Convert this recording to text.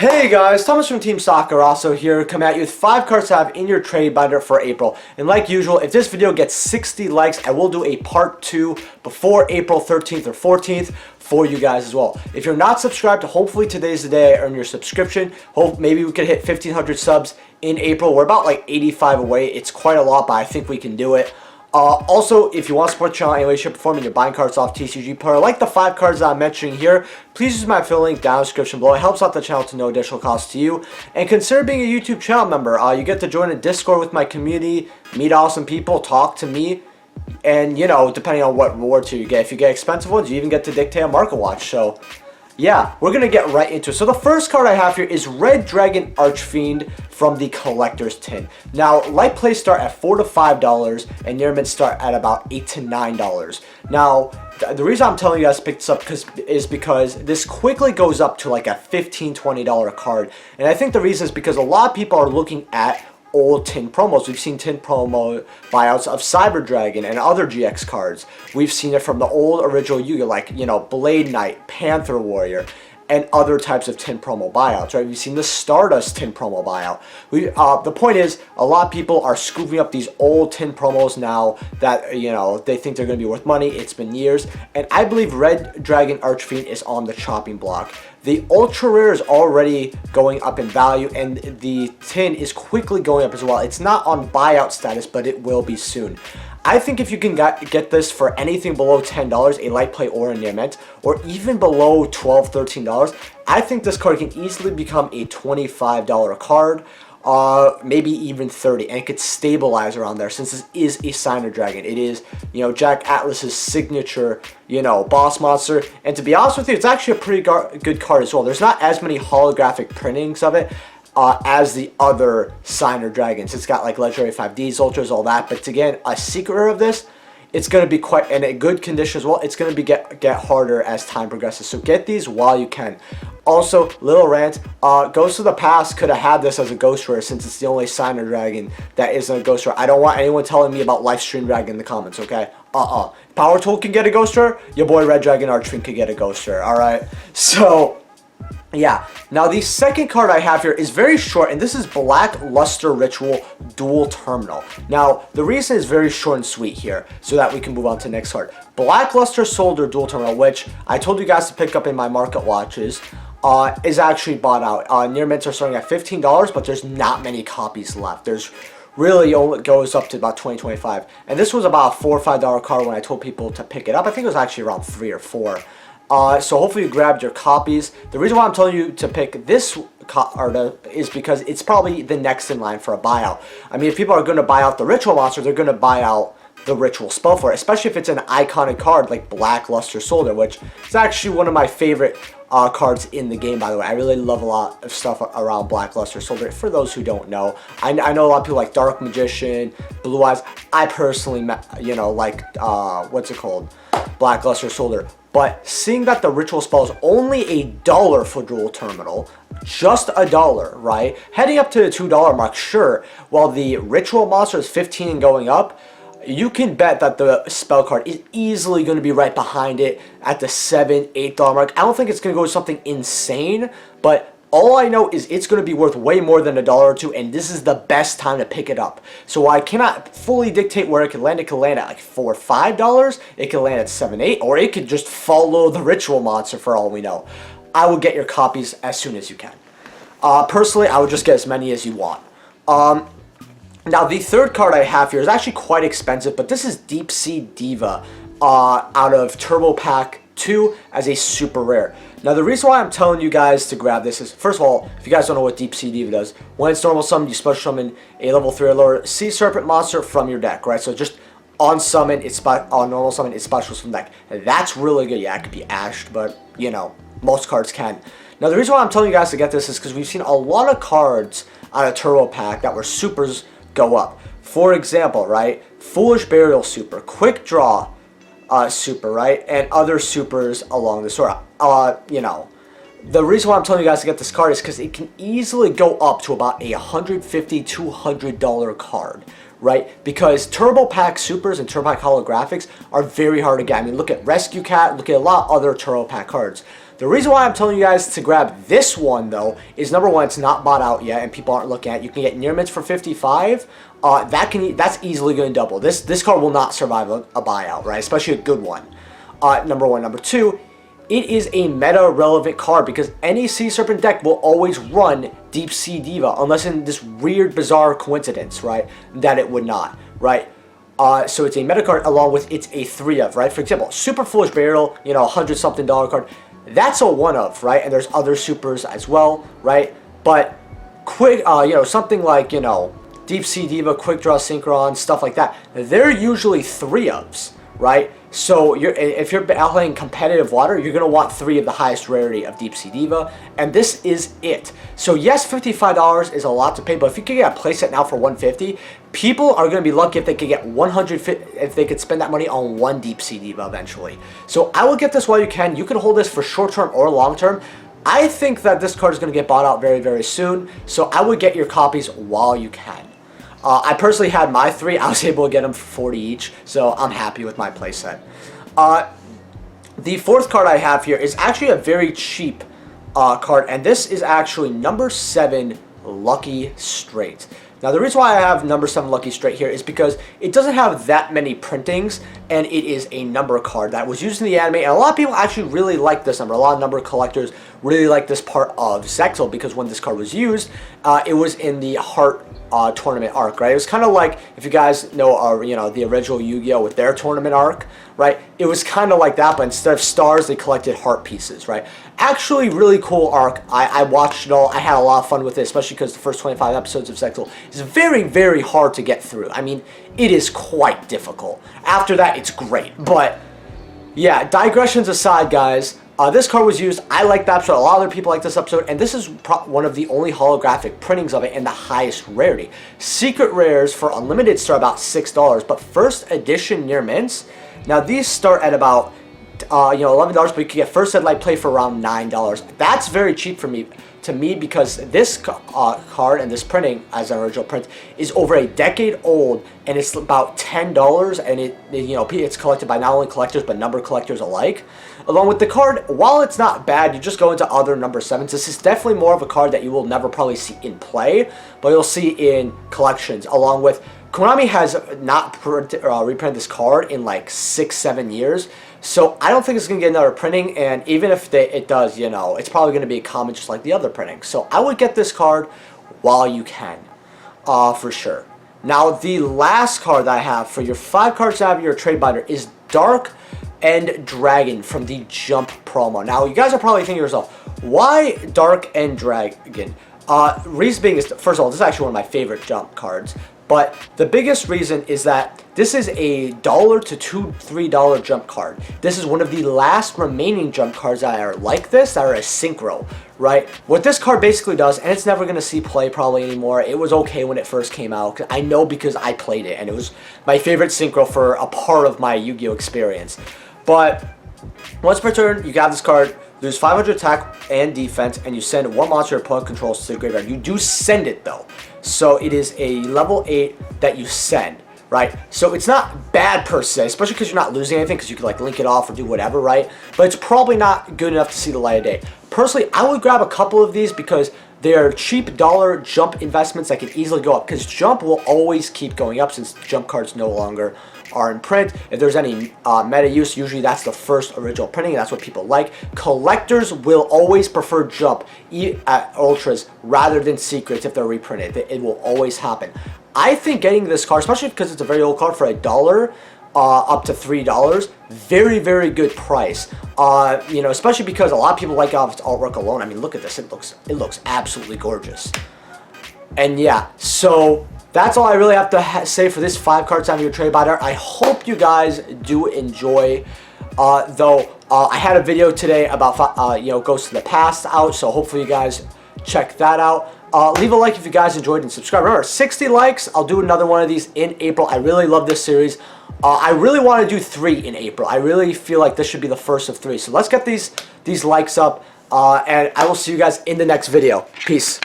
Hey guys, Thomas from Team Soccer also here, coming at you with 5 cards to have in your trade binder for April. And like usual, if this video gets 60 likes, I will do a part 2 before April 13th or 14th for you guys as well. If you're not subscribed, hopefully today's the day I earn your subscription. Maybe we could hit 1,500 subs in April. We're about like 85 away. It's quite a lot, but I think we can do it. Also, if you want to support the channel any way, shape, or form, and you're buying cards off TCG Player, like the 5 cards that I'm mentioning here, please use my affiliate link down in the description below. It helps out the channel to no additional cost to you. And consider being a YouTube channel member. You get to join a Discord with my community, meet awesome people, talk to me, and, you know, depending on what rewards you get. If you get expensive ones, you even get to dictate a market watch. So, yeah, we're going to get right into it. So the first card I have here is Red Dragon Archfiend from the Collector's Tin. Now, light plays start at $4 to $5, and near mint start at about $8 to $9. Now, the reason I'm telling you guys to pick this up is because this quickly goes up to like a $15, $20 card. And I think the reason is because a lot of people are looking at old tin promos. We've seen tin promo buyouts of Cyber Dragon and other GX cards. We've seen it from the old original Yu-Gi-Oh, like, you know, Blade Knight, Panther Warrior, and other types of tin promo buyouts, right? We've seen the Stardust tin promo buyout. The point is, a lot of people are scooping up these old tin promos now that, you know, they think they're going to be worth money. It's been years, and I believe Red Dragon Archfiend is on the chopping block. The ultra rare is already going up in value, and the tin is quickly going up as well. It's not on buyout status, but it will be soon. I think if you can get this for anything below $10, a light play or a near mint, or even below $12, $13, I think this card can easily become a $25 card. Maybe even 30, and it could stabilize around there since this is a Signer Dragon. It is, you know, Jack Atlas's signature, you know, boss monster. And to be honest with you, it's actually a pretty good card as well. There's not as many holographic printings of it as the other Signer Dragons. It's got like legendary 5Ds, ultras, all that. But again, a secret rare of this, it's going to be quite in a good condition as well. It's going to be get harder as time progresses. So get these while you can. Also, little rant, Ghost of the Past could have had this as a ghost rare since it's the only Signer Dragon that isn't a ghost rare. I don't want anyone telling me about Livestream Dragon in the comments, okay? Power Tool can get a ghost rare, your boy Red Dragon Archfiend could get a ghost rare, alright? So, yeah. Now, the second card I have here is very short, and this is Black Luster Ritual Dual Terminal. Now, the reason is very short and sweet here, so that we can move on to the next card. Black Luster Soldier Dual Terminal, which I told you guys to pick up in my market watches, is actually bought out. Near mints are starting at $15, but there's not many copies left. There's really only goes up to about $20, $25. And this was about a $4 or $5 card when I told people to pick it up. I think it was actually around $3 or $4. So hopefully you grabbed your copies. The reason why I'm telling you to pick this card is because it's probably the next in line for a buyout. I mean, if people are going to buy out the Ritual Monster, they're going to buy out the Ritual spell for it, especially if it's an iconic card like Black Luster Soldier, which is actually one of my favorite cards in the game, by the way. I really love a lot of stuff around Black Luster Soldier. For those who don't know, I know a lot of people like Dark Magician, Blue Eyes. I personally, you know, like, what's it called? Black Luster Soldier. But seeing that the Ritual spell is only $1 for Dual Terminal, just $1, right? Heading up to the $2 mark, sure. While the Ritual monster is $15 and going up, you can bet that the spell card is easily going to be right behind it at the $7, $8 mark. I don't think it's going to go something insane, but all I know is it's going to be worth way more than $1 or $2, and this is the best time to pick it up. So I cannot fully dictate where it can land. It could land at like $4 or $5. It could land at $7, $8, or it could just follow the Ritual monster for all we know. I will get your copies as soon as you can. Personally, I would just get as many as you want. Now, the third card I have here is actually quite expensive, but this is Deep Sea Diva out of Turbo Pack 2 as a super rare. Now, the reason why I'm telling you guys to grab this is, first of all, if you guys don't know what Deep Sea Diva does, when it's normal summon, you special summon a level 3 or lower Sea Serpent monster from your deck, right? So just on summon, on normal summon, it specials from the deck. That's really good. Yeah, it could be ashed, but, you know, most cards can. Now, the reason why I'm telling you guys to get this is because we've seen a lot of cards out of Turbo Pack that were supers go up. For example, right, Foolish Burial Super, Quick Draw Super, right, and other supers along the sort. You know, the reason why I'm telling you guys to get this card is because it can easily go up to about a $150, $200 card, right? Because Turbo Pack Supers and Turbo Pack Holographics are very hard to get. I mean, look at Rescue Cat, look at a lot of other Turbo Pack cards. The reason why I'm telling you guys to grab this one, though, is number one, it's not bought out yet, and people aren't looking at it. You can get near mints for 55. That's easily going to double. This card will not survive a buyout, right? Especially a good one. Number one. Number two, it is a meta-relevant card because any Sea Serpent deck will always run Deep Sea Diva, unless in this weird, bizarre coincidence, right, that it would not, right? So it's a meta card along with it's a 3 of, right? For example, Super Foolish Burial, you know, $100-something card. That's a 1 of, right? And there's other supers as well, right? But quick, you know, something like, you know, Deep Sea Diva, Quick Draw Synchron, stuff like that. They're usually 3 ofs, right? So if you're playing competitive water, you're going to want 3 of the highest rarity of Deep Sea Diva, and this is it. So yes, $55 is a lot to pay, but if you could get a playset now for $150, people are going to be lucky if they could get if they could spend that money on one Deep Sea Diva eventually. So I will get this while you can. You can hold this for short term or long term. I think that this card is going to get bought out very, very soon, so I would get your copies while you can. I personally had my 3. I was able to get them for 40 each, so I'm happy with my playset. The fourth card I have here is actually a very cheap card, and this is actually number 7 Lucky Straight. Now, the reason why I have number 7 Lucky Straight here is because it doesn't have that many printings, and it is a number card that was used in the anime, and a lot of people actually really like this number. A lot of number collectors really like this part of Zexal because when this card was used, it was in the Heart tournament arc, right? It was kind of like, if you guys know, you know, the original Yu-Gi-Oh! With their tournament arc, right? It was kind of like that, but instead of stars, they collected heart pieces, right? Actually, really cool arc. I watched it all. I had a lot of fun with it, especially because the first 25 episodes of Zexal is very, very hard to get through. I mean, it is quite difficult. After that, it's great. But, yeah, digressions aside, guys, this card was used. I like that episode. A lot of other people like this episode. And this is one of the only holographic printings of it and the highest rarity. Secret rares for unlimited start about $6. But first edition near mints, now these start at about you know, $11, but you can get first ed light play for around $9. That's very cheap for me, because this card and this printing as an original print is over a decade old, and it's about $10, and you know, it's collected by not only collectors but number collectors alike. Along with the card, while it's not bad, you just go into other number 7s. This is definitely more of a card that you will never probably see in play, but you'll see in collections. Along with Konami has not reprinted this card in like 6-7 years. So I don't think it's going to get another printing, and even if it does, you know, it's probably going to be common just like the other printing. So I would get this card while you can, for sure. Now, the last card that I have for your 5 cards to have your trade binder is Dark and Dragon from the Jump promo. Now, you guys are probably thinking to yourself, why Dark and Dragon? Reason being is, first of all, this is actually one of my favorite Jump cards. But the biggest reason is that this is a $1 to $3 jump card. This is one of the last remaining jump cards that are like this, that are a synchro, right? What this card basically does, and it's never going to see play probably anymore. It was okay when it first came out. I know because I played it, and it was my favorite synchro for a part of my Yu-Gi-Oh! Experience. But once per turn, you got this card. Lose 500 attack and defense, and you send 1 monster your opponent controls to the graveyard. You do send it, though. So it is a level 8 that you send, right? So it's not bad per se, especially because you're not losing anything, because you can like link it off or do whatever, right? But it's probably not good enough to see the light of day. Personally, I would grab a couple of these because they're cheap dollar jump investments that can easily go up, because jump will always keep going up since jump cards no longer are in print. If there's any meta use, usually that's the first original printing, and that's what people like. Collectors will always prefer jump at ultras rather than secrets if they're reprinted. It will always happen. I think getting this card, especially because it's a very old card, for $1 up to $3, very, very good price. You know, especially because a lot of people like off its artwork alone. I mean, look at this. It looks absolutely gorgeous. And yeah, so that's all I really have to say for this 5 cards out of your trade binder. I hope you guys do enjoy. Though I had a video today about you know, Ghosts of the Past out, so hopefully you guys check that out. Leave a like if you guys enjoyed and subscribe. Remember, 60 likes, I'll do another one of these in April. I really love this series. I really want to do 3 in April. I really feel like this should be the first of 3. So let's get these likes up, and I will see you guys in the next video. Peace.